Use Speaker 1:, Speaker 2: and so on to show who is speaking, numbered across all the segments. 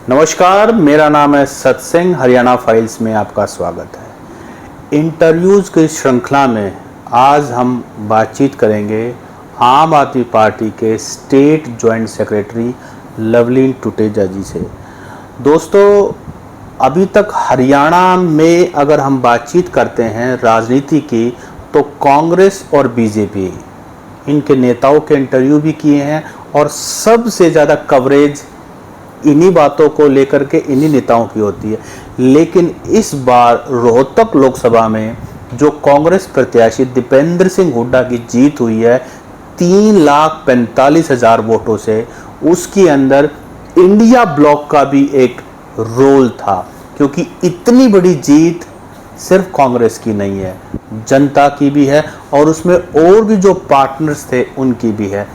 Speaker 1: नमस्कार, मेरा नाम है सत्सिंह। हरियाणा फाइल्स में आपका स्वागत है। इंटरव्यूज़ की श्रृंखला में आज हम बातचीत करेंगे आम आदमी पार्टी के state joint secretary Lovleen Tuteja ji से। दोस्तों, अभी तक हरियाणा में अगर हम बातचीत करते हैं राजनीति की, तो कांग्रेस और बीजेपी इनके नेताओं के इंटरव्यू भी किए हैं और सबसे ज़्यादा कवरेज इन्हीं बातों को लेकर के इन्हीं नेताओं की होती है। लेकिन इस बार रोहतक लोकसभा में जो कांग्रेस प्रत्याशी दीपेंद्र सिंह हुड्डा की जीत हुई है 3,45,000 वोटों से, उसके अंदर इंडिया ब्लॉक का भी एक रोल था, क्योंकि इतनी बड़ी जीत सिर्फ कांग्रेस की नहीं है, जनता की भी है और उसमें और भी जो पार्टनर्स थे उनकी भी है।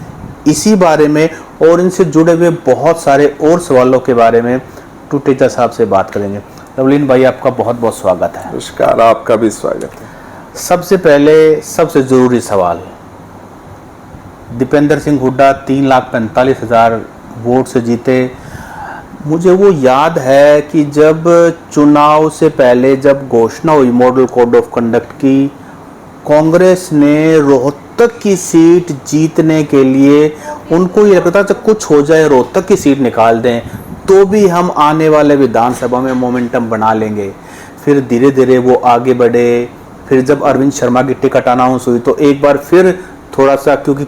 Speaker 1: इसी बारे में और इनसे जुड़े हुए बहुत सारे और सवालों के बारे में टुटेजा साहब से बात करेंगे। लवलीन भाई, आपका बहुत बहुत स्वागत है।
Speaker 2: नमस्कार, आपका भी स्वागत है।
Speaker 1: सबसे पहले सबसे ज़रूरी सवाल, दीपेंद्र सिंह हुड्डा 3,45,000 वोट से जीते। मुझे वो याद है कि जब चुनाव से पहले जब घोषणा हुई मॉडल कोड ऑफ कंडक्ट की, कांग्रेस ने रोहतक की सीट जीतने के लिए उनको ये लगता था कुछ हो जाए, रोहतक की सीट निकाल दें तो भी हम आने वाले विधानसभा में मोमेंटम बना लेंगे। फिर धीरे धीरे वो आगे बढ़े। फिर जब अरविंद शर्मा की टिकट अनाउंस हुई तो एक बार फिर थोड़ा सा, क्योंकि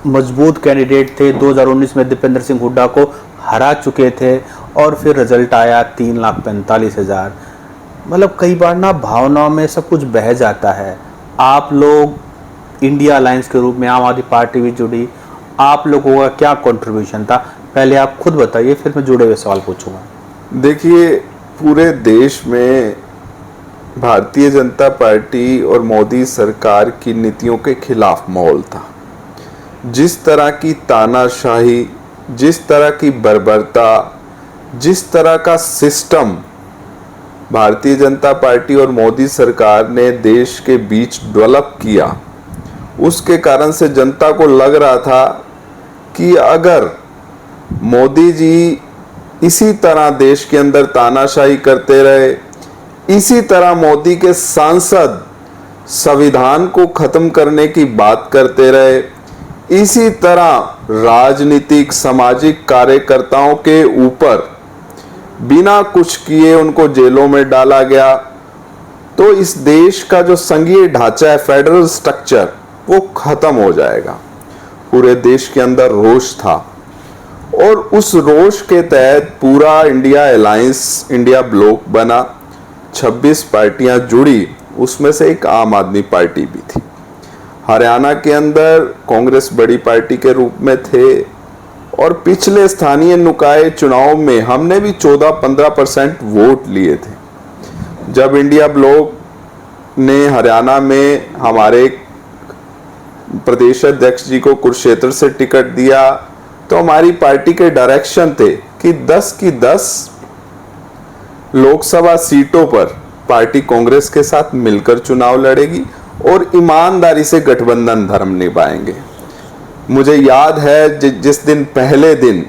Speaker 1: मजबूत कैंडिडेट थे, 2019 में दीपेंद्र सिंह हुड्डा को हरा चुके थे और फिर रिजल्ट आया 3,45,000। मतलब कई बार ना भावनाओं में सब कुछ बह जाता है। आप लोग इंडिया अलायंस के रूप में आम आदमी पार्टी भी जुड़ी, आप लोगों का क्या कंट्रीब्यूशन था, पहले आप खुद बताइए, फिर मैं जुड़े हुए सवाल पूछूंगा।
Speaker 2: देखिए, पूरे देश में भारतीय जनता पार्टी और मोदी सरकार की नीतियों के खिलाफ माहौल था। जिस तरह की तानाशाही, जिस तरह की बर्बरता, जिस तरह का सिस्टम भारतीय जनता पार्टी और मोदी सरकार ने देश के बीच डेवलप किया, उसके कारण से जनता को लग रहा था कि अगर मोदी जी इसी तरह देश के अंदर तानाशाही करते रहे, इसी तरह मोदी के सांसद संविधान को खत्म करने की बात करते रहे, इसी तरह राजनीतिक सामाजिक कार्यकर्ताओं के ऊपर बिना कुछ किए उनको जेलों में डाला गया, तो इस देश का जो संघीय ढांचा है, फेडरल स्ट्रक्चर, वो खत्म हो जाएगा। पूरे देश के अंदर रोष था और उस रोष के तहत पूरा इंडिया अलायंस, इंडिया ब्लॉक बना। 26 पार्टियां जुड़ी, उसमें से एक आम आदमी पार्टी भी थी। हरियाणा के अंदर कांग्रेस बड़ी पार्टी के रूप में थे और पिछले स्थानीय निकाय चुनाव में हमने भी 14-15% वोट लिए थे। जब इंडिया ब्लॉक ने हरियाणा में हमारे प्रदेश अध्यक्ष जी को कुरुक्षेत्र से टिकट दिया, तो हमारी पार्टी के डायरेक्शन थे कि 10 की 10 लोकसभा सीटों पर पार्टी कांग्रेस के साथ मिलकर चुनाव लड़ेगी और ईमानदारी से गठबंधन धर्म निभाएंगे। मुझे याद है जिस दिन पहले दिन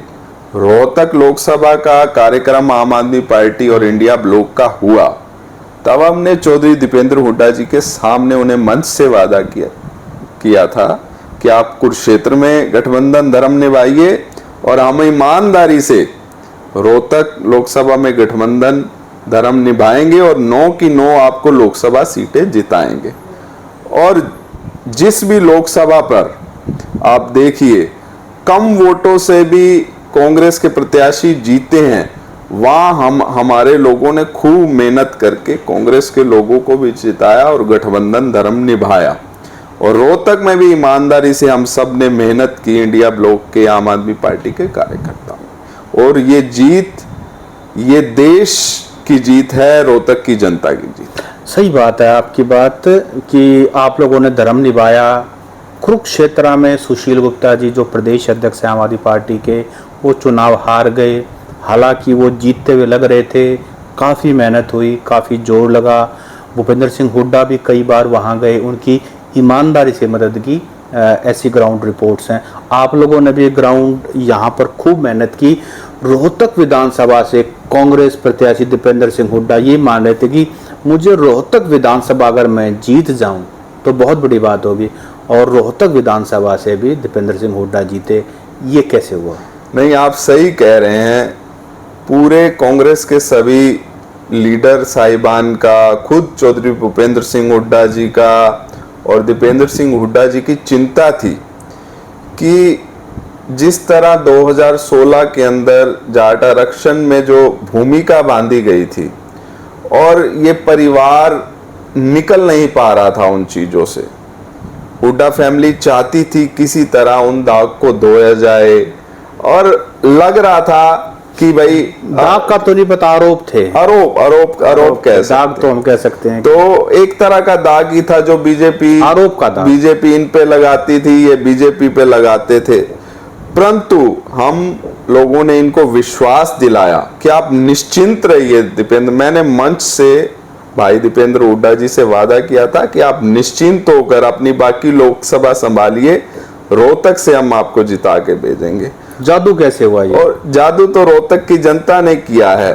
Speaker 2: रोहतक लोकसभा का कार्यक्रम आम आदमी पार्टी और इंडिया ब्लॉक का हुआ, तब हमने चौधरी दीपेंद्र हुड्डा जी के सामने उन्हें मंच से वादा किया था कि आप कुरुक्षेत्र में गठबंधन धर्म निभाइए और हम ईमानदारी से रोहतक लोकसभा में गठबंधन धर्म निभाएंगे और 9 की 9 आपको लोकसभा सीटें जिताएंगे। और जिस भी लोकसभा पर आप देखिए कम वोटों से भी कांग्रेस के प्रत्याशी जीते हैं, वहां हमारे लोगों ने खूब मेहनत करके कांग्रेस के लोगों को भी जिताया और गठबंधन धर्म निभाया। और रोहतक में भी ईमानदारी से हम सब ने मेहनत की, इंडिया ब्लॉक के आम आदमी पार्टी के कार्यकर्ताओं। और ये जीत, ये देश की जीत है, रोहतक की जनता की जीत।
Speaker 1: सही बात है आपकी बात कि आप लोगों ने धर्म निभाया। कुरुक्षेत्र में सुशील गुप्ता जी जो प्रदेश अध्यक्ष हैं आम आदमी पार्टी के, वो चुनाव हार गए। हालांकि वो जीतते हुए लग रहे थे, काफ़ी मेहनत हुई, काफ़ी जोर लगा। भूपेंद्र सिंह हुड्डा भी कई बार वहाँ गए, उनकी ईमानदारी से मदद की। ऐसी ग्राउंड रिपोर्ट्स हैं। आप लोगों ने भी ग्राउंड यहाँ पर खूब मेहनत की। रोहतक विधानसभा से कांग्रेस प्रत्याशी दीपेंद्र सिंह हुड्डा ये मान रहे थे कि मुझे रोहतक विधानसभा अगर मैं जीत जाऊं तो बहुत बड़ी बात होगी, और रोहतक विधानसभा से भी दीपेंद्र सिंह हुड्डा जीते, ये कैसे हुआ?
Speaker 2: नहीं, आप सही कह रहे हैं। पूरे कांग्रेस के सभी लीडर साहिबान का, खुद चौधरी भूपेंद्र सिंह हुड्डा जी का और दीपेंद्र सिंह हुड्डा जी की चिंता थी कि जिस तरह 2016 के अंदर जाट आरक्षण में जो भूमिका बांधी गई थी और ये परिवार निकल नहीं पा रहा था उन चीजों से, हुड्डा फैमिली चाहती थी किसी तरह उन दाग को धोया जाए, और लग रहा था कि भाई
Speaker 1: दाग का तो नहीं पता, आरोप थे,
Speaker 2: आरोप कह
Speaker 1: दाग तो हम कह सकते हैं,
Speaker 2: तो एक तरह का दाग ही था जो बीजेपी,
Speaker 1: आरोप का दाग,
Speaker 2: बीजेपी इन पे लगाती थी, ये बीजेपी पे लगाते थे। परंतु हम लोगों ने इनको विश्वास दिलाया कि आप निश्चिंत रहिए दीपेंद्र, मैंने मंच से भाई दीपेंद्र हुड्डा जी से वादा किया था कि आप निश्चिंत होकर अपनी बाकी लोकसभा संभालिए, रोहतक से हम आपको जिता के भेजेंगे।
Speaker 1: जादू कैसे हुआ ये?
Speaker 2: और जादू तो रोहतक की जनता ने किया है,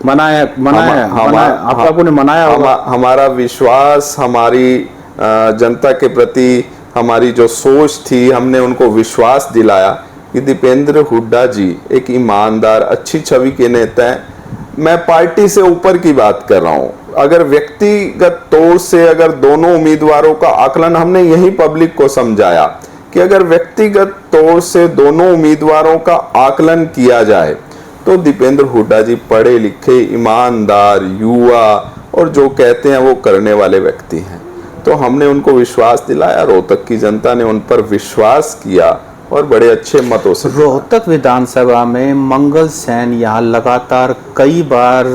Speaker 1: मनाया आप लोगों ने मनाया होगा।
Speaker 2: हमारा विश्वास, हमारी जनता के प्रति हमारी जो सोच थी, हमने उनको विश्वास दिलाया कि दीपेंद्र हुड्डा जी एक ईमानदार, अच्छी छवि के नेता हैं। मैं पार्टी से ऊपर की बात कर रहा हूं। अगर व्यक्तिगत तौर से अगर दोनों उम्मीदवारों का आकलन, हमने यही पब्लिक को समझाया कि अगर व्यक्तिगत तौर से दोनों उम्मीदवारों का आकलन किया जाए तो दीपेंद्र हुड्डा जी पढ़े लिखे, ईमानदार, युवा और जो कहते हैं वो करने वाले व्यक्ति हैं। तो हमने उनको विश्वास दिलाया, रोहतक की जनता ने उन पर विश्वास किया और बड़े अच्छे मतों से।
Speaker 1: रोहतक विधानसभा में मंगल सैन यहाँ लगातार कई बार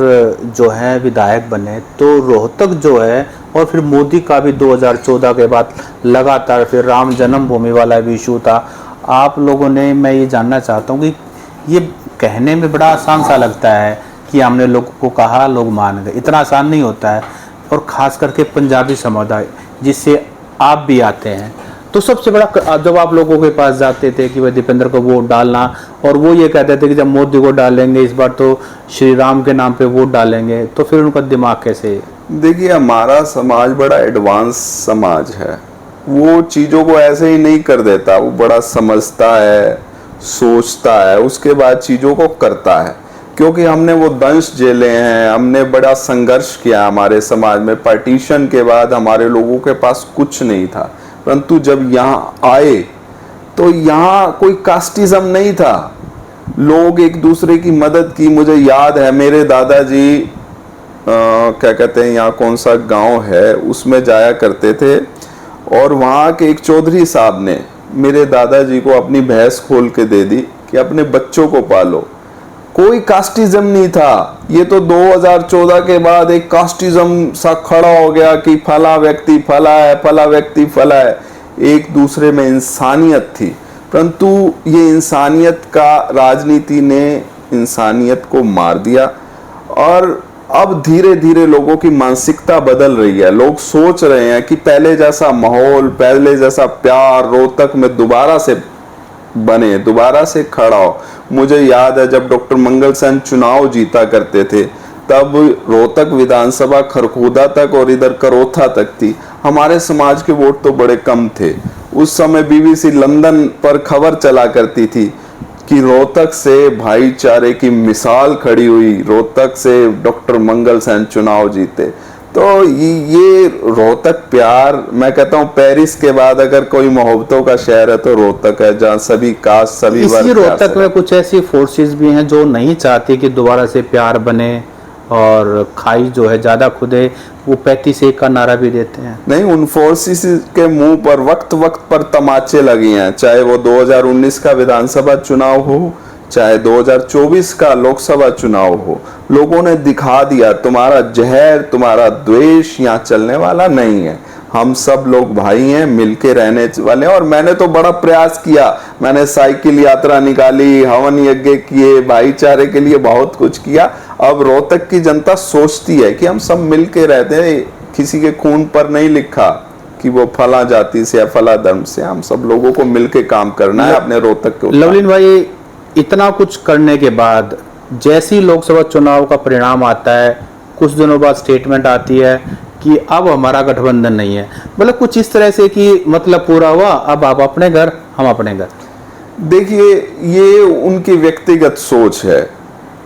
Speaker 1: जो है विधायक बने, तो रोहतक जो है, और फिर मोदी का भी 2014 के बाद लगातार, फिर राम जन्मभूमि वाला भी इशू था। आप लोगों ने, मैं ये जानना चाहता हूँ कि ये कहने में बड़ा आसान सा लगता है कि हमने लोगों को कहा, लोग मान गए, इतना आसान नहीं होता है, और ख़ास करके पंजाबी समुदाय जिससे आप भी आते हैं। तो सबसे बड़ा, जब आप लोगों के पास जाते थे कि भाई दीपेंद्र को वोट डालना, और वो ये कहते थे कि जब मोदी को डालेंगे इस बार तो श्री राम के नाम पे वोट डालेंगे, तो फिर उनका दिमाग कैसे?
Speaker 2: देखिए, हमारा समाज बड़ा एडवांस समाज है, वो चीज़ों को ऐसे ही नहीं कर देता, वो बड़ा समझता है, सोचता है, उसके बाद चीज़ों को करता है। क्योंकि हमने वो दंश झेले हैं, हमने बड़ा संघर्ष किया हमारे समाज में। पार्टीशन के बाद हमारे लोगों के पास कुछ नहीं था, परंतु जब यहाँ आए तो यहाँ कोई कास्टिज्म नहीं था, लोग एक दूसरे की मदद की। मुझे याद है मेरे दादाजी क्या कहते हैं, यहाँ कौन सा गांव है, उसमें जाया करते थे, और वहाँ के एक चौधरी साहब ने मेरे दादाजी को अपनी भैंस खोल के दे दी कि अपने बच्चों को पालो। कोई कास्टिज्म नहीं था। ये तो 2014 के बाद एक कास्टिज्म सा खड़ा हो गया कि फला व्यक्ति फला है, फला व्यक्ति फला है। एक दूसरे में इंसानियत थी, परंतु ये इंसानियत का, राजनीति ने इंसानियत को मार दिया, और अब धीरे धीरे लोगों की मानसिकता बदल रही है। लोग सोच रहे हैं कि पहले जैसा माहौल, पहले जैसा प्यार रोहतक में दोबारा से बने, दोबारा से खड़ा हो। मुझे याद है जब डॉक्टर मंगल सैन चुनाव जीता करते थे, तब रोहतक विधानसभा खरखोदा तक और इधर करोथा तक थी। हमारे समाज के वोट तो बड़े कम थे। उस समय बीबीसी लंदन पर खबर चला करती थी कि रोहतक से भाईचारे की मिसाल खड़ी हुई, रोहतक से डॉक्टर मंगल सैन चुनाव जीते। तो ये रोहतक प्यार, मैं कहता हूँ पेरिस के बाद अगर कोई मोहब्बतों का शहर है तो रोहतक है, जहाँ सभी कास्ट, सभी वर्ग।
Speaker 1: इसी रोहतक में कुछ ऐसी फोर्सेस भी हैं जो नहीं चाहती कि दोबारा से प्यार बने, और खाई जो है ज्यादा खुदे, वो 35-1 का नारा भी देते हैं।
Speaker 2: नहीं, उन फोर्सेस के मुंह पर वक्त वक्त पर तमाचे लगे हैं, चाहे वो 2019 का विधानसभा चुनाव हो, चाहे 2024 का लोकसभा चुनाव हो। लोगों ने दिखा दिया तुम्हारा जहर, तुम्हारा द्वेष यहाँ चलने वाला नहीं है। हम सब लोग भाई हैं, मिलके रहने वाले हैं। और मैंने तो बड़ा प्रयास किया, मैंने साइकिल यात्रा निकाली, हवन यज्ञ किए, भाईचारे के लिए बहुत कुछ किया। अब रोहतक की जनता सोचती है कि हम सब मिलके रहते हैं, किसी के खून पर नहीं लिखा कि वो फला जाति से या फला धर्म से। हम सब लोगों को मिलके काम करना है अपने रोहतक के।
Speaker 1: लवलीन भाई, इतना कुछ करने के बाद जैसे ही लोकसभा चुनाव का परिणाम आता है, कुछ दिनों बाद स्टेटमेंट आती है कि अब हमारा गठबंधन नहीं है, मतलब कुछ इस तरह से कि मतलब पूरा हुआ, अब आप अपने घर, हम अपने घर।
Speaker 2: देखिए, ये उनकी व्यक्तिगत सोच है।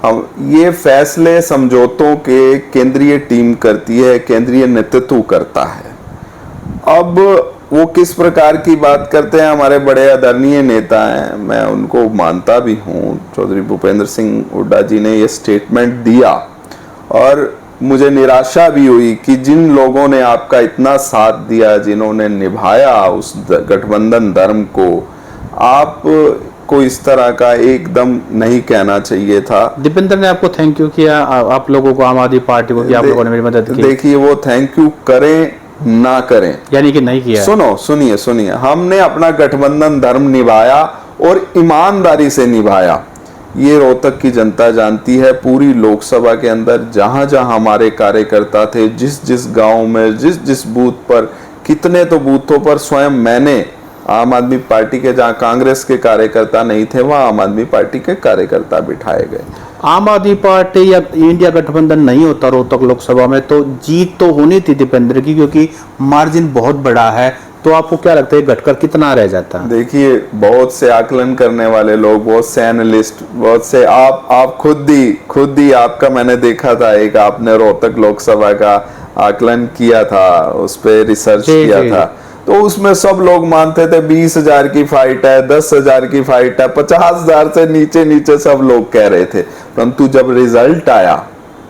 Speaker 2: हम ये फैसले समझौतों के केंद्रीय टीम करती है, केंद्रीय नेतृत्व करता है। अब वो किस प्रकार की बात करते हैं, हमारे बड़े आदरणीय नेता हैं, मैं उनको मानता भी हूँ। चौधरी भूपेंद्र सिंह हुड्डा जी ने ये स्टेटमेंट दिया और मुझे निराशा भी हुई कि जिन लोगों ने आपका इतना साथ दिया, जिन्होंने निभाया उस गठबंधन धर्म को, आप को इस तरह का एकदम नहीं कहना चाहिए था।
Speaker 1: दीपेंद्र ने आपको थैंक यू किया, आप लोगों को, आम आदमी पार्टी को, कि आप लोगों ने मेरी मदद की।
Speaker 2: देखिए, वो थैंक यू करें ना करें,
Speaker 1: यानी कि नहीं किया।
Speaker 2: सुनिए, हमने अपना गठबंधन धर्म निभाया और ईमानदारी से निभाया। ये रोहतक की जनता जानती है। पूरी लोकसभा के अंदर जहां जहां हमारे कार्यकर्ता थे, जिस जिस गांव में, जिस जिस बूथ पर, कितने तो बूथों पर स्वयं मैंने, आम आदमी पार्टी के जहां कांग्रेस के कार्यकर्ता नहीं थे, वहां आम आदमी पार्टी के कार्यकर्ता बिठाए गए।
Speaker 1: आम आदमी पार्टी या इंडिया गठबंधन नहीं होता रोहतक लोकसभा में तो जीत तो होनी थी दीपेंद्र की, क्योंकि मार्जिन बहुत बड़ा है। तो आपको क्या लगता है घटकर कितना रह जाता?
Speaker 2: देखिए, बहुत से आकलन करने वाले लोग, बहुत से एनालिस्ट, बहुत से आप खुद ही आपका मैंने देखा था, एक आपने रोहतक लोकसभा का आकलन किया था, उस पर रिसर्च किया था, तो उसमें सब लोग मानते थे 20,000 की फाइट है, 10,000 की फाइट है, 50,000 से नीचे सब लोग कह रहे थे। परंतु जब रिजल्ट आया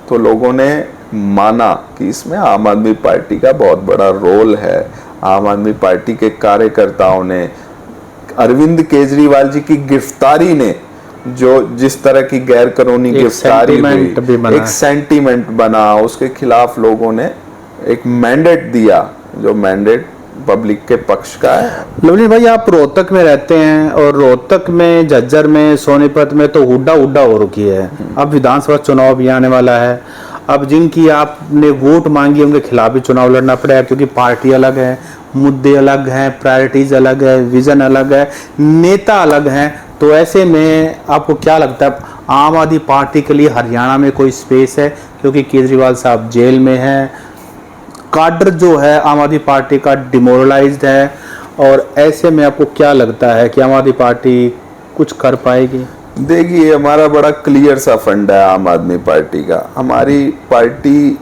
Speaker 2: तो लोगों ने माना कि इसमें आम आदमी पार्टी का बहुत बड़ा रोल है। आम आदमी पार्टी के कार्यकर्ताओं ने, अरविंद केजरीवाल जी की गिरफ्तारी ने, जो जिस तरह की गैर कानूनी गिरफ्तारी हुई, एक सेंटीमेंट बना, उसके खिलाफ लोगों ने एक मैंडेट दिया, जो मैंडेट पब्लिक के पक्ष का है।
Speaker 1: लवली भाई, आप रोहतक में रहते हैं और रोहतक में, झज्जर में, सोनीपत में तो हुड्डा हो रखी है। अब विधानसभा चुनाव भी आने वाला है। अब जिनकी आपने वोट मांगी उनके खिलाफ भी चुनाव लड़ना पड़ेगा, क्योंकि पार्टी अलग है, मुद्दे अलग हैं, प्रायोरिटीज अलग है, विजन अलग है, नेता अलग हैं। तो ऐसे में आपको क्या लगता है, आम आदमी पार्टी के लिए हरियाणा में कोई स्पेस है? क्योंकि केजरीवाल साहब जेल में हैं, काडर जो है आम आदमी पार्टी का डिमोरलाइज्ड है, और ऐसे में आपको क्या लगता है कि आम आदमी पार्टी कुछ कर पाएगी?
Speaker 2: देखिए, हमारा बड़ा क्लियर सा फंड है आम आदमी पार्टी का। हमारी पार्टी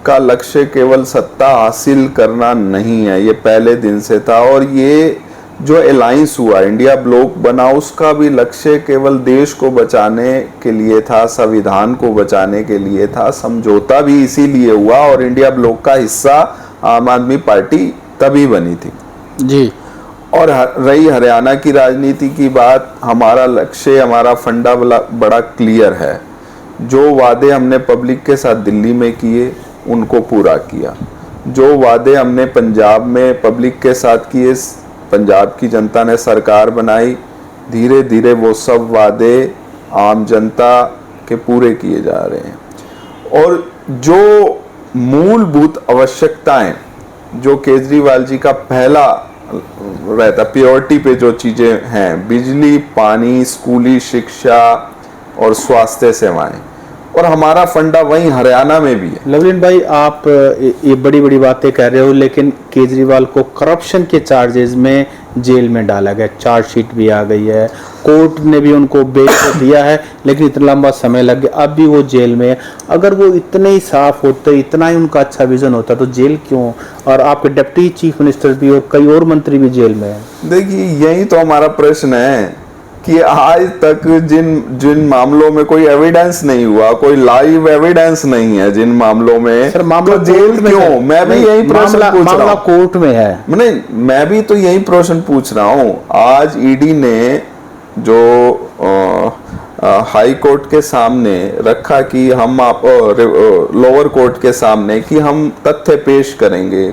Speaker 2: का लक्ष्य केवल सत्ता हासिल करना नहीं है, ये पहले दिन से था। और ये जो अलायंस हुआ, इंडिया ब्लॉक बना, उसका भी लक्ष्य केवल देश को बचाने के लिए था, संविधान को बचाने के लिए था। समझौता भी इसीलिए हुआ और इंडिया ब्लॉक का हिस्सा आम आदमी पार्टी तभी बनी थी
Speaker 1: जी।
Speaker 2: और रही हरियाणा की राजनीति की बात, हमारा लक्ष्य, हमारा फंडा बड़ा क्लियर है। जो वादे हमने पब्लिक के साथ दिल्ली में किए, उनको पूरा किया। जो वादे हमने पंजाब में पब्लिक के साथ किए, पंजाब की जनता ने सरकार बनाई, धीरे धीरे वो सब वादे आम जनता के पूरे किए जा रहे हैं। और जो मूलभूत आवश्यकताएं, जो केजरीवाल जी का पहला रहता, प्योरिटी पे जो चीजें हैं, बिजली, पानी, स्कूली शिक्षा और स्वास्थ्य सेवाएं, और हमारा फंडा वहीं हरियाणा में भी है।
Speaker 1: लवलीन भाई, आप ये बड़ी बड़ी बातें कह रहे हो, लेकिन केजरीवाल को करप्शन के चार्जेस में जेल में डाला गया, चार्जशीट भी आ गई है, कोर्ट ने भी उनको बेल तो दिया है, लेकिन इतना लंबा समय लग गया, अब भी वो जेल में है। अगर वो इतने ही साफ होते, इतना ही उनका अच्छा विजन होता, तो जेल क्यों? और आपके डिप्टी चीफ मिनिस्टर भी और कई और मंत्री भी जेल में हैं।
Speaker 2: देखिए, यही तो हमारा प्रश्न है कि आज तक जिन मामलों में कोई एविडेंस नहीं हुआ, कोई लाइव एविडेंस नहीं है, जिन मामलों में,
Speaker 1: सर मामला
Speaker 2: तो जेल क्यों? मैं भी यही प्रश्न पूछ रहा हूँ।
Speaker 1: कोर्ट में है।
Speaker 2: नहीं, मैं भी तो यही प्रश्न पूछ रहा हूँ। आज ईडी ने जो हाई कोर्ट के सामने रखा कि हम आप लोअर कोर्ट के सामने कि हम तथ्य पेश करेंगे,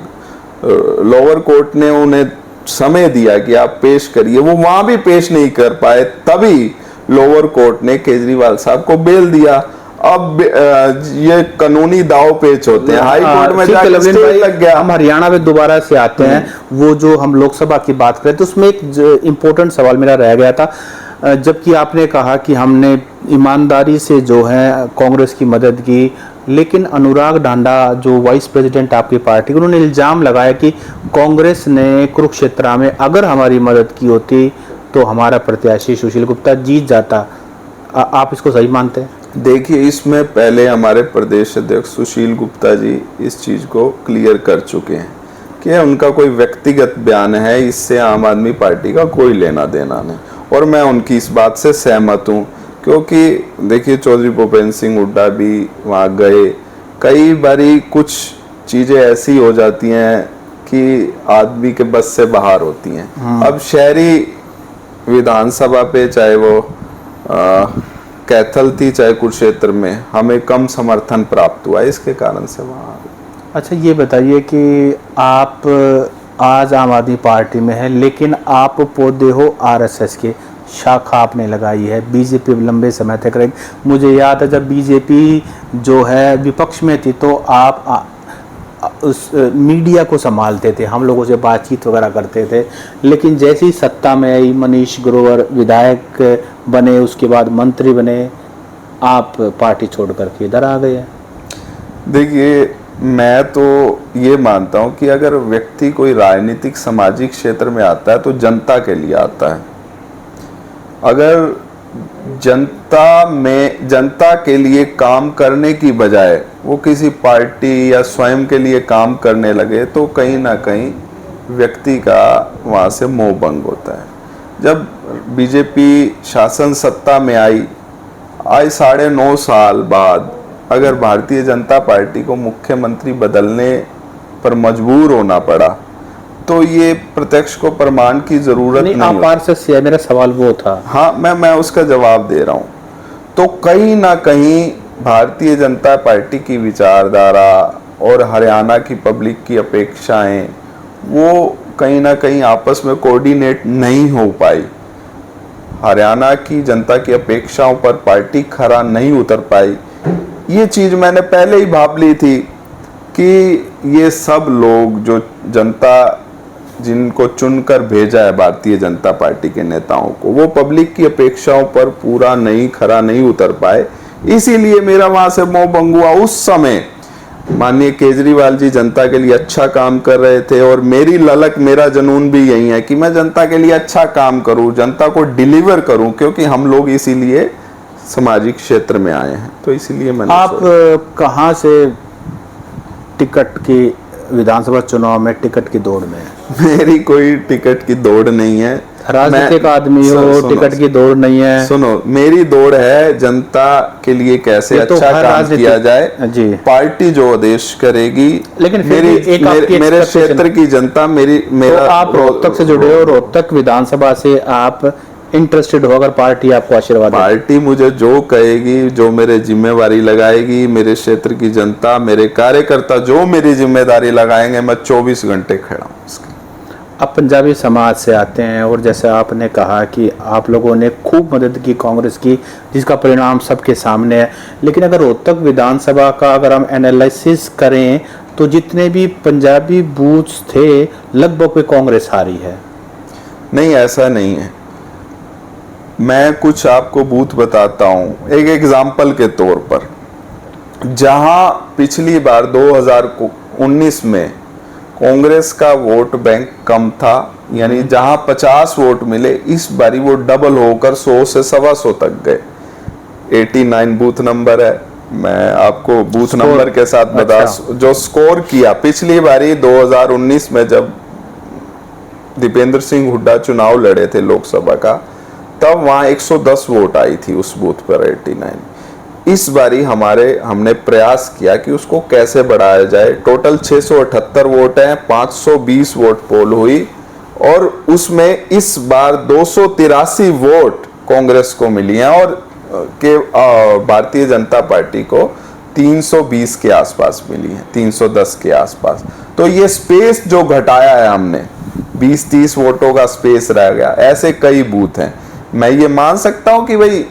Speaker 2: लोअर कोर्ट ने उन्हें समय दिया कि आप पेश करिए, वो वहां भी पेश नहीं कर पाए, तभी लोअर कोर्ट ने केजरीवाल साहब को बेल दिया। अब ये कानूनी दाव पेच होते हैं, हाई कोर्ट में जाकर स्टे लग गया।
Speaker 1: हम हरियाणा में दोबारा से आते हैं, वो जो हम लोकसभा की बात करें तो उसमें एक इम्पोर्टेंट सवाल मेरा रह गया था। जबकि आपने कहा कि हमने ईमानदारी से जो है कांग्रेस की मदद की, लेकिन अनुराग ढांडा जो वाइस प्रेसिडेंट आपकी पार्टी, उन्होंने इल्ज़ाम लगाया कि कांग्रेस ने कुरुक्षेत्र में अगर हमारी मदद की होती तो हमारा प्रत्याशी सुशील गुप्ता जीत जाता। आप इसको सही मानते हैं?
Speaker 2: देखिए, इसमें पहले हमारे प्रदेश अध्यक्ष सुशील गुप्ता जी इस चीज़ को क्लियर कर चुके हैं कि उनका कोई व्यक्तिगत बयान है, इससे आम आदमी पार्टी का कोई लेना देना नहीं, और मैं उनकी इस बात से सहमत हूँ। क्योंकि देखिए, चौधरी भूपेंद्र सिंह हुड्डा भी वहाँ गए, कई बारी कुछ चीज़ें ऐसी हो जाती हैं कि आदमी के बस से बाहर होती हैं। अब शहरी विधानसभा पे, चाहे वो कैथल थी चाहे कुरुक्षेत्र में, हमें कम समर्थन प्राप्त हुआ, इसके कारण से वहाँ।
Speaker 1: अच्छा, ये बताइए कि आप आज आम आदमी पार्टी में हैं, लेकिन आप पौधे हो आरएसएस के, शाखा आपने लगाई है, बीजेपी लंबे समय तक रही। मुझे याद है जब बीजेपी जो है विपक्ष में थी तो आप उस मीडिया को संभालते थे, हम लोगों से बातचीत वगैरह करते थे, लेकिन जैसे ही सत्ता में आई, मनीष ग्रोवर विधायक बने, उसके बाद मंत्री बने, आप पार्टी छोड़ करके इधर आ गए हैं।
Speaker 2: देखिए, मैं तो ये मानता हूँ कि अगर व्यक्ति कोई राजनीतिक सामाजिक क्षेत्र में आता है तो जनता के लिए आता है। अगर जनता के लिए काम करने की बजाय वो किसी पार्टी या स्वयं के लिए काम करने लगे तो कहीं ना कहीं व्यक्ति का वहाँ से मोह भंग होता है। जब बीजेपी शासन सत्ता में आई, आज 9.5 साल बाद अगर भारतीय जनता पार्टी को मुख्यमंत्री बदलने पर मजबूर होना पड़ा तो ये प्रत्यक्ष को प्रमाण की जरूरत नहीं।
Speaker 1: आप आरएसएस से, मेरा सवाल वो था।
Speaker 2: हाँ, मैं उसका जवाब दे रहा हूँ। तो कहीं ना कहीं भारतीय जनता पार्टी की विचारधारा और हरियाणा की पब्लिक की अपेक्षाएं वो कहीं ना कहीं आपस में कोऑर्डिनेट नहीं हो पाई। हरियाणा की जनता की अपेक्षाओं पर पार्टी खरा नहीं उतर पाई। ये चीज मैंने पहले ही भाप ली थी कि ये सब लोग जो जनता जिनको चुनकर भेजा है भारतीय जनता पार्टी के नेताओं को, वो पब्लिक की अपेक्षाओं पर पूरा नहीं खरा नहीं उतर पाए, इसीलिए मेरा वहां से मोह भंग हुआ। उस समय माननीय केजरीवाल जी जनता के लिए अच्छा काम कर रहे थे और मेरी ललक, मेरा जुनून भी यही है कि मैं जनता के लिए अच्छा काम करूं, जनता को डिलीवर करूं, क्योंकि हम लोग इसीलिए सामाजिक क्षेत्र में आए हैं। तो इसीलिए मैंने
Speaker 1: आप कहां से टिकट की, विधानसभा चुनाव में टिकट की दौड़ में?
Speaker 2: मेरी कोई टिकट की दौड़ नहीं है,
Speaker 1: राजनीतिक आदमी हो, टिकट की दौड़ नहीं है।
Speaker 2: सुनो, मेरी दौड़ है जनता के लिए कैसे अच्छा काम किया जाए
Speaker 1: जी।
Speaker 2: पार्टी जो आदेश करेगी।
Speaker 1: लेकिन
Speaker 2: मेरे क्षेत्र की जनता मेरा
Speaker 1: तो आप रोहतक से जुड़े हो, रोहतक विधानसभा से आप इंटरेस्टेड हो, अगर पार्टी आपको आशीर्वाद,
Speaker 2: पार्टी मुझे जो कहेगी, जो मेरे जिम्मेवारी लगाएगी, मेरे क्षेत्र की जनता, मेरे कार्यकर्ता जो मेरी जिम्मेदारी लगाएंगे, मैं 24 घंटे खड़ा हूँ।
Speaker 1: आप पंजाबी समाज से आते हैं और जैसे आपने कहा कि आप लोगों ने खूब मदद की कांग्रेस की, जिसका परिणाम सबके सामने है। लेकिन अगर रोहतक विधानसभा का अगर हम एनालिसिस करें तो जितने भी पंजाबी बूथ्स थे लगभग कोई कांग्रेस हारी है।
Speaker 2: नहीं, ऐसा नहीं है। मैं कुछ आपको बूथ बताता हूँ एक एग्जाम्पल के तौर पर। जहां पिछली बार 2019 में कांग्रेस का वोट बैंक कम था, यानी जहां 50 वोट मिले, इस बारी वो डबल होकर 100 से 125 तक गए। 89 बूथ नंबर है, मैं आपको बूथ नंबर के साथ बता।
Speaker 1: अच्छा।
Speaker 2: जो स्कोर किया पिछली बारी 2019 में जब दीपेंद्र सिंह हुड्डा चुनाव लड़े थे लोकसभा का, तब वहां 110 वोट आई थी उस बूथ पर 89। इस बारी हमने प्रयास किया कि उसको कैसे बढ़ाया जाए। टोटल 678 वोट हैं, 520 वोट पोल हुई और उसमें इस बार 283 वोट कांग्रेस को मिली हैं और भारतीय जनता पार्टी को 320 के आसपास मिली है, 310 के आसपास। तो ये स्पेस जो घटाया है हमने, 20-30 वोटों का स्पेस रह गया। ऐसे कई बूथ हैं। मैं ये मान सकता हूं कि भाई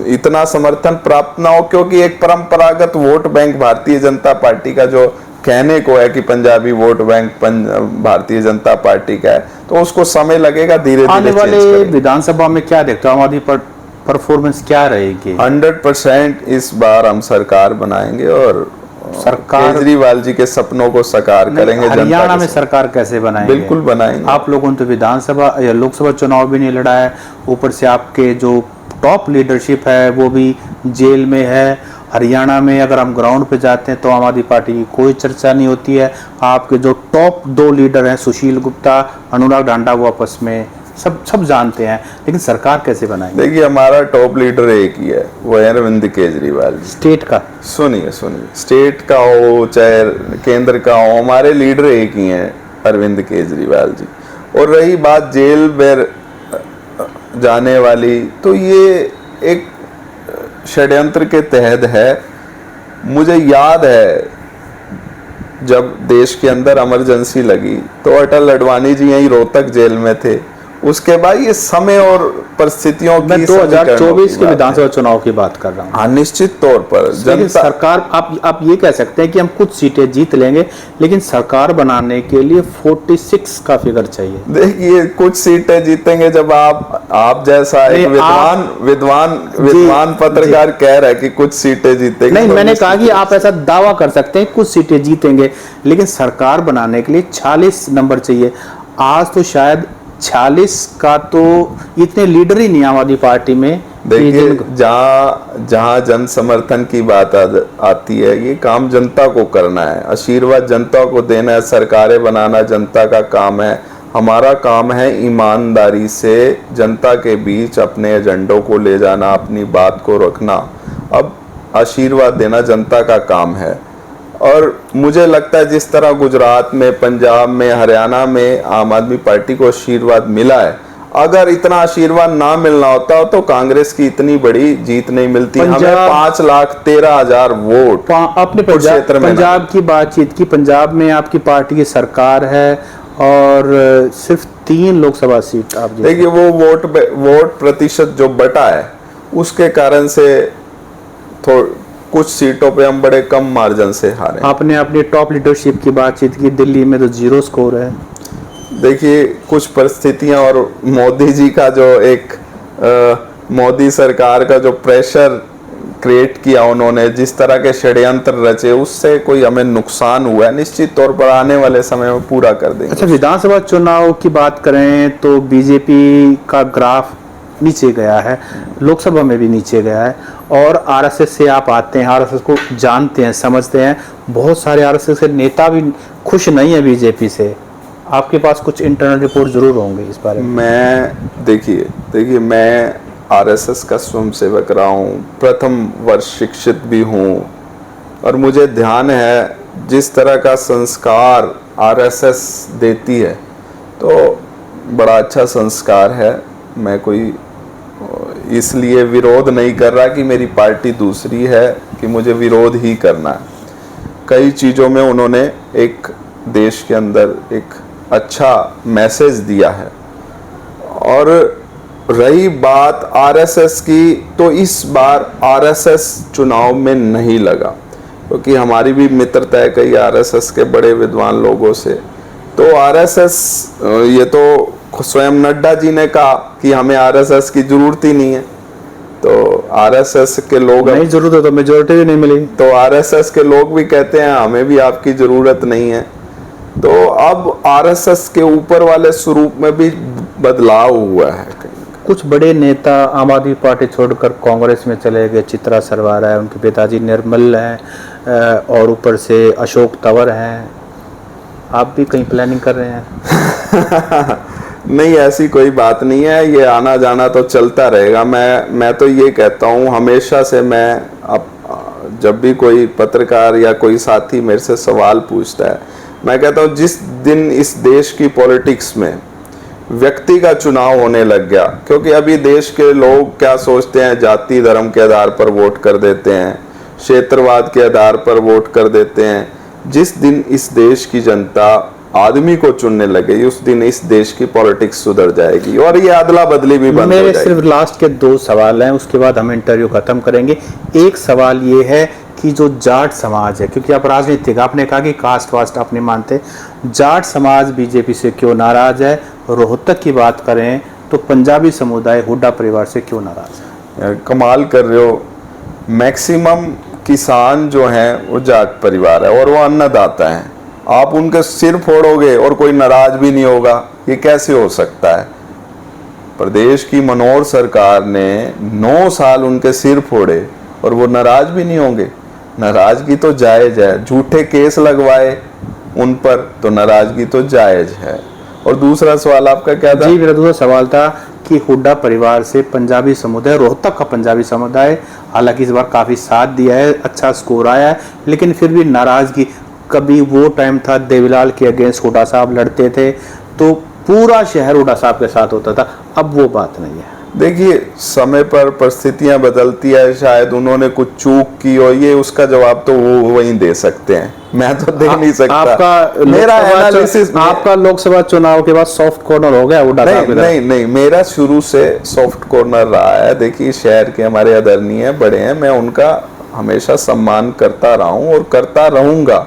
Speaker 2: इतना समर्थन प्राप्त ना हो, क्योंकि एक परंपरागत vote bank Bharatiya Janata party का जो कहने को है कि Punjabi vote bank Bharatiya Janata party का है, तो उसको समय लगेगा, धीरे
Speaker 1: आने
Speaker 2: धीरे
Speaker 1: वाले
Speaker 2: चेंज करेंगे।
Speaker 1: विधानसभा में क्या देखते हो, आम आदमी पर परफॉर्मेंस क्या रहेगी?
Speaker 2: 100% इस बार हम सरकार बनाएंगे और
Speaker 1: सरकार
Speaker 2: केजरीवाल जी के सपनों को साकार करेंगे।
Speaker 1: हरियाणा में सरकार कैसे बनाएंगे?
Speaker 2: बिल्कुल बनाएंगे।
Speaker 1: आप लोगों ने तो विधानसभा या लोकसभा चुनाव भी नहीं लड़ा है, ऊपर से आपके जो टॉप लीडरशिप है वो भी जेल में है। हरियाणा में अगर हम ग्राउंड पे जाते हैं तो आम आदमी पार्टी की कोई चर्चा नहीं होती है। आपके जो टॉप 2 लीडर हैं, सुशील गुप्ता, अनुराग ढांडा, वो आपस में सब जानते हैं, लेकिन सरकार कैसे बनाएंगे?
Speaker 2: देखिए, हमारा टॉप लीडर एक ही है, वो है अरविंद केजरीवाल जी।
Speaker 1: स्टेट का
Speaker 2: सुनिए, स्टेट का हो चाहे केंद्र का हो, हमारे लीडर एक ही हैं, अरविंद केजरीवाल जी। और रही बात जेल में जाने वाली, तो ये एक षड्यंत्र के तहत है। मुझे याद है जब देश के अंदर इमरजेंसी लगी तो अटल अडवाणी जी यहीं रोहतक जेल में थे। उसके बाद ये समय और परिस्थितियों की,
Speaker 1: मैं 2024 के विधानसभा चुनाव की बात कर रहा हूँ।
Speaker 2: हाँ, निश्चित तौर पर
Speaker 1: लेकिन सरकार, आप ये कह सकते हैं कि हम कुछ सीटें जीत लेंगे, लेकिन सरकार बनाने के लिए 46 का फिगर चाहिए।
Speaker 2: देखिए, कुछ सीटें जीतेंगे जब आप जैसा एक विद्वान पत्रकार कह रहा है कि कुछ सीटें जीतेंगे।
Speaker 1: नहीं, मैंने कहा कि आप ऐसा दावा कर सकते हैं कुछ सीटें जीतेंगे, लेकिन सरकार बनाने के लिए 46 नंबर चाहिए। आज तो शायद 46 का तो इतने लीडर ही नहीं आम आदमी पार्टी में।
Speaker 2: देखिए, जहाँ जन समर्थन की बात आती है, ये काम जनता को करना है, आशीर्वाद जनता को देना है, सरकारें बनाना जनता का काम है। हमारा काम है ईमानदारी से जनता के बीच अपने एजेंडों को ले जाना, अपनी बात को रखना। अब आशीर्वाद देना जनता का काम है। और मुझे लगता है जिस तरह गुजरात में, पंजाब में, हरियाणा में आम आदमी पार्टी को आशीर्वाद मिला है, अगर इतना आशीर्वाद ना मिलना होता तो कांग्रेस की इतनी बड़ी जीत नहीं मिलती। हमें 5,13,000 वोट
Speaker 1: अपने पंजाब की बातचीत की। पंजाब में आपकी पार्टी की सरकार है और सिर्फ 3 लोकसभा सीट आप जीते।
Speaker 2: देखिए, वो वोट प्रतिशत जो बटा है उसके कारण से कुछ सीटों पे हम बड़े कम मार्जिन से हारे।
Speaker 1: आपने अपनी टॉप लीडरशिप की बातचीत की, दिल्ली में तो 0 स्कोर है।
Speaker 2: देखिए, कुछ परिस्थितियां और मोदी जी का जो एक मोदी सरकार का जो प्रेशर क्रिएट किया उन्होंने, जिस तरह के षड्यंत्र रचे, उससे कोई हमें नुकसान हुआ है। निश्चित तौर पर आने वाले समय में पूरा कर देंगे।
Speaker 1: अच्छा, विधानसभा चुनाव की बात करें तो बीजेपी का ग्राफ नीचे गया है, लोकसभा में भी नीचे गया है। और आरएसएस से आप आते हैं, आरएसएस को जानते हैं, समझते हैं। बहुत सारे आरएसएस के नेता भी खुश नहीं है बीजेपी से। आपके पास कुछ इंटरनल रिपोर्ट जरूर होंगे इस बारे में।
Speaker 2: देखिए, मैं आरएसएस का स्वयंसेवक रहा हूँ, प्रथम वर्ष शिक्षित भी हूँ, और मुझे ध्यान है जिस तरह का संस्कार आरएसएस देती है, तो बड़ा अच्छा संस्कार है। मैं कोई इसलिए विरोध नहीं कर रहा कि मेरी पार्टी दूसरी है कि मुझे विरोध ही करना है। कई चीज़ों में उन्होंने एक देश के अंदर एक अच्छा मैसेज दिया है। और रही बात आरएसएस की, तो इस बार आरएसएस चुनाव में नहीं लगा, क्योंकि हमारी भी मित्रता है कई आरएसएस के बड़े विद्वान लोगों से। तो आरएसएस, ये तो स्वयं नड्डा जी ने कहा कि हमें आरएसएस की जरूरत ही नहीं है, तो आरएसएस के लोग,
Speaker 1: नहीं जरूरत है तो मेजोरिटी भी नहीं मिलेगी,
Speaker 2: तो आरएसएस के लोग भी कहते हैं हमें भी आपकी जरूरत नहीं है। तो अब आरएसएस के ऊपर वाले स्वरूप में भी बदलाव हुआ है।
Speaker 1: कुछ बड़े नेता आम आदमी पार्टी छोड़कर कांग्रेस में चले गए। चित्रा सरवारा है, उनके पिताजी निर्मल हैं, और ऊपर से अशोक तंवर हैं। आप भी कहीं प्लानिंग कर रहे हैं?
Speaker 2: नहीं, ऐसी कोई बात नहीं है, ये आना जाना तो चलता रहेगा। मैं तो ये कहता हूँ, हमेशा से मैं जब भी कोई पत्रकार या कोई साथी मेरे से सवाल पूछता है, मैं कहता हूँ जिस दिन इस देश की पॉलिटिक्स में व्यक्ति का चुनाव होने लग गया, क्योंकि अभी देश के लोग क्या सोचते हैं, जाति धर्म के आधार पर वोट कर देते हैं, क्षेत्रवाद के आधार पर वोट कर देते हैं। जिस दिन इस देश की जनता आदमी को चुनने लगे, उस दिन इस देश की पॉलिटिक्स सुधर जाएगी और ये अदला बदली भी बंद हो जाएगी।
Speaker 1: मेरे सिर्फ लास्ट के 2 सवाल हैं, उसके बाद हम इंटरव्यू खत्म करेंगे। एक सवाल ये है कि जो जाट समाज है, क्योंकि आप राजनीतिक, आपने कहा कि कास्ट वास्ट आप नहीं मानते, जाट समाज बीजेपी से क्यों नाराज है? रोहतक की बात करें तो पंजाबी समुदाय हुड्डा परिवार से क्यों नाराज है?
Speaker 2: कमाल कर रहे हो। मैक्सिमम किसान जो हैं वो जाट परिवार है और वो अन्नदाता हैं। आप उनके सिर फोड़ोगे और कोई नाराज भी नहीं होगा, ये कैसे हो सकता है? प्रदेश की मनोहर सरकार ने 9 साल उनके सिर फोड़े और वो नाराज भी नहीं होंगे? नाराजगी तो जायज है। झूठे केस लगवाए उन पर तो नाराजगी तो जायज है। और दूसरा सवाल आपका क्या था?
Speaker 1: जी, मेरा दूसरा सवाल था कि हुड्डा परिवार से पंजाबी समुदाय, रोहतक का पंजाबी समुदाय, हालांकि इस बार काफी साथ दिया है, अच्छा स्कोर आया है, लेकिन फिर भी नाराजगी। कभी वो टाइम था देवीलाल के अगेंस्ट हुड्डा साहब लड़ते थे तो पूरा शहर हुड्डा साहब के साथ होता था, अब वो बात नहीं है।
Speaker 2: देखिए, समय पर परिस्थितियां बदलती है, शायद उन्होंने कुछ चूक की हो, ये उसका जवाब तो वो वहीं दे सकते हैं, मैं तो दे नहीं सकता।
Speaker 1: आपका लोकसभा चुनाव के बाद सॉफ्ट कॉर्नर हो गया हुड्डा साहब?
Speaker 2: नहीं, मेरा शुरू से सॉफ्ट कॉर्नर रहा है। देखिए, शहर के हमारे आदरणीय बड़े हैं, मैं उनका हमेशा सम्मान करता रहा हूं और करता रहूंगा।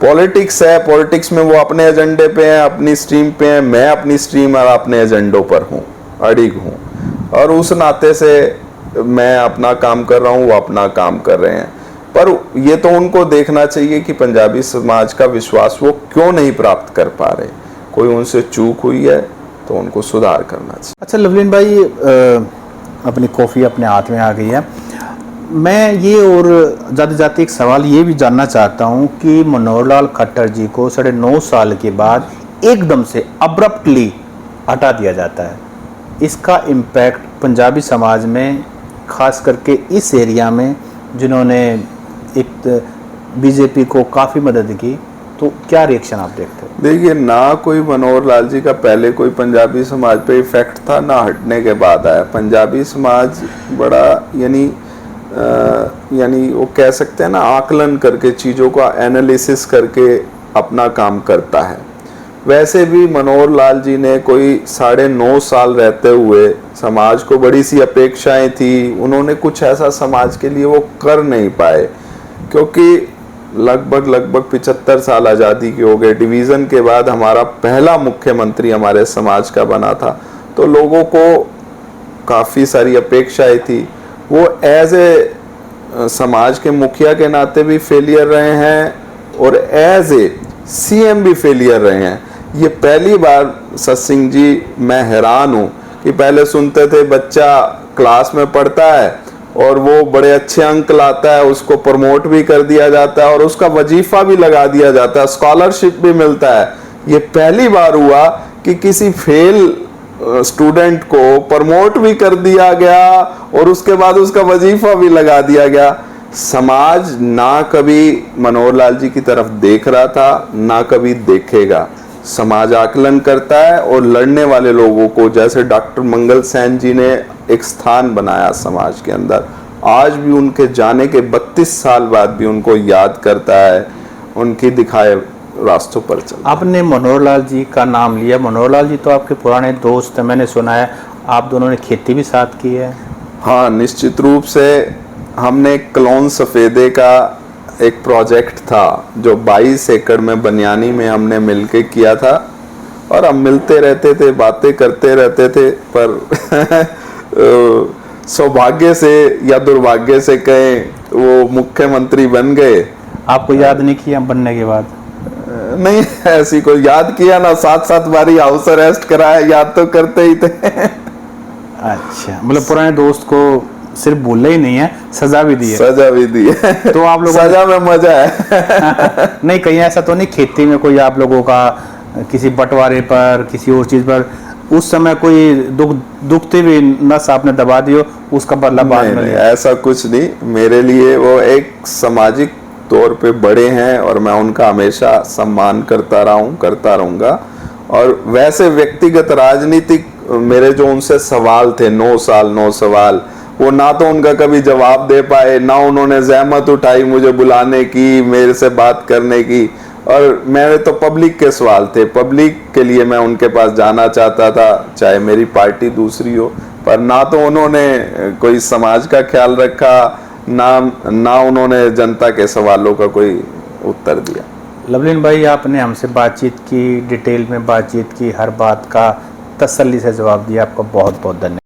Speaker 2: पॉलिटिक्स है, पॉलिटिक्स में वो अपने एजेंडे पे हैं, अपनी स्ट्रीम पे हैं, मैं अपनी स्ट्रीम और अपने एजेंडों पर हूँ, अड़िग हूँ, और उस नाते से मैं अपना काम कर रहा हूँ, वो अपना काम कर रहे हैं। पर ये तो उनको देखना चाहिए कि पंजाबी समाज का विश्वास वो क्यों नहीं प्राप्त कर पा रहे। कोई उनसे चूक हुई है तो उनको सुधार करना चाहिए।
Speaker 1: अच्छा लवलीन भाई, अपनी कॉफ़ी अपने हाथ में आ गई है। मैं ये और जाते जाते एक सवाल ये भी जानना चाहता हूँ कि मनोहर लाल खट्टर जी को 9.5 साल के बाद एकदम से अब्रप्टली हटा दिया जाता है, इसका इम्पैक्ट पंजाबी समाज में, खास करके इस एरिया में जिन्होंने एक बीजेपी को काफ़ी मदद की, तो क्या रिएक्शन आप देखते हो?
Speaker 2: देखिए, ना कोई मनोहर लाल जी का पहले कोई पंजाबी समाज पे इफेक्ट था, ना हटने के बाद आया। पंजाबी समाज बड़ा यानी वो कह सकते हैं ना, आकलन करके, चीज़ों का एनालिसिस करके अपना काम करता है। वैसे भी मनोहर लाल जी ने कोई 9.5 साल रहते हुए समाज को बड़ी सी अपेक्षाएं थी, उन्होंने कुछ ऐसा समाज के लिए वो कर नहीं पाए, क्योंकि लगभग 75 साल आज़ादी के हो गए। डिवीज़न के बाद हमारा पहला मुख्यमंत्री हमारे समाज का बना था, तो लोगों को काफ़ी सारी अपेक्षाएं थी। वो एज ए समाज के मुखिया के नाते भी फेलियर रहे हैं और एज ए सीएम भी फेलियर रहे हैं। ये पहली बार सत सिंह जी, मैं हैरान हूँ कि पहले सुनते थे बच्चा क्लास में पढ़ता है और वो बड़े अच्छे अंक लाता है, उसको प्रमोट भी कर दिया जाता है और उसका वजीफा भी लगा दिया जाता है, स्कॉलरशिप भी मिलता है। ये पहली बार हुआ कि किसी फेल स्टूडेंट को प्रमोट भी कर दिया गया और उसके बाद उसका वजीफा भी लगा दिया गया। समाज ना कभी मनोहर लाल जी की तरफ देख रहा था, ना कभी देखेगा। समाज आकलन करता है और लड़ने वाले लोगों को, जैसे डॉक्टर मंगल सैन जी ने एक स्थान बनाया समाज के अंदर, आज भी उनके जाने के 32 साल बाद भी उनको याद करता है, उनकी दिखाए रास्तों पर चल।
Speaker 1: आपने मनोहर लाल जी का नाम लिया। मनोहर लाल जी तो आपके पुराने दोस्त हैं, मैंने सुना है आप दोनों ने खेती भी साथ की है।
Speaker 2: हाँ, निश्चित रूप से। हमने क्लोन सफ़ेदे का एक प्रोजेक्ट था जो 22 एकड़ में बनियानी में हमने मिलके किया था और हम मिलते रहते थे, बातें करते रहते थे, पर सौभाग्य से या दुर्भाग्य से कहें वो मुख्यमंत्री बन गए।
Speaker 1: आपको याद नहीं किया बनने के बाद?
Speaker 2: नहीं, ऐसी कोई याद किया ना, 7 बारी हाउस अरेस्ट कराया, याद तो करते ही थे।
Speaker 1: अच्छा, मतलब पुराने दोस्त को सिर्फ बोले ही नहीं है, सजा भी दी है।
Speaker 2: सजा भी दी है।
Speaker 1: तो आप लोगों
Speaker 2: सजा में मजा है।
Speaker 1: नहीं, कहीं ऐसा तो नहीं खेती में कोई आप लोगों का किसी बंटवारे पर, किसी और चीज पर उस समय कोई दुखती भी नस आपने दबा दी हो, उसका बदला बाद में लिया?
Speaker 2: ऐसा कुछ नहीं। मेरे लिए वो एक सामाजिक तौर पे बड़े हैं और मैं उनका हमेशा सम्मान करता रहा हूँ, करता रहूँगा। और वैसे व्यक्तिगत राजनीतिक मेरे जो उनसे सवाल थे, 9 सवाल, वो ना तो उनका कभी जवाब दे पाए, ना उन्होंने जहमत उठाई मुझे बुलाने की, मेरे से बात करने की। और मेरे तो पब्लिक के सवाल थे, पब्लिक के लिए मैं उनके पास जाना चाहता था, चाहे मेरी पार्टी दूसरी हो, पर ना तो उन्होंने कोई समाज का ख्याल रखा, ना उन्होंने जनता के सवालों का कोई उत्तर दिया।
Speaker 1: लवलीन भाई, आपने हमसे बातचीत की, डिटेल में बातचीत की, हर बात का तसल्ली से जवाब दिया, आपका बहुत बहुत धन्यवाद।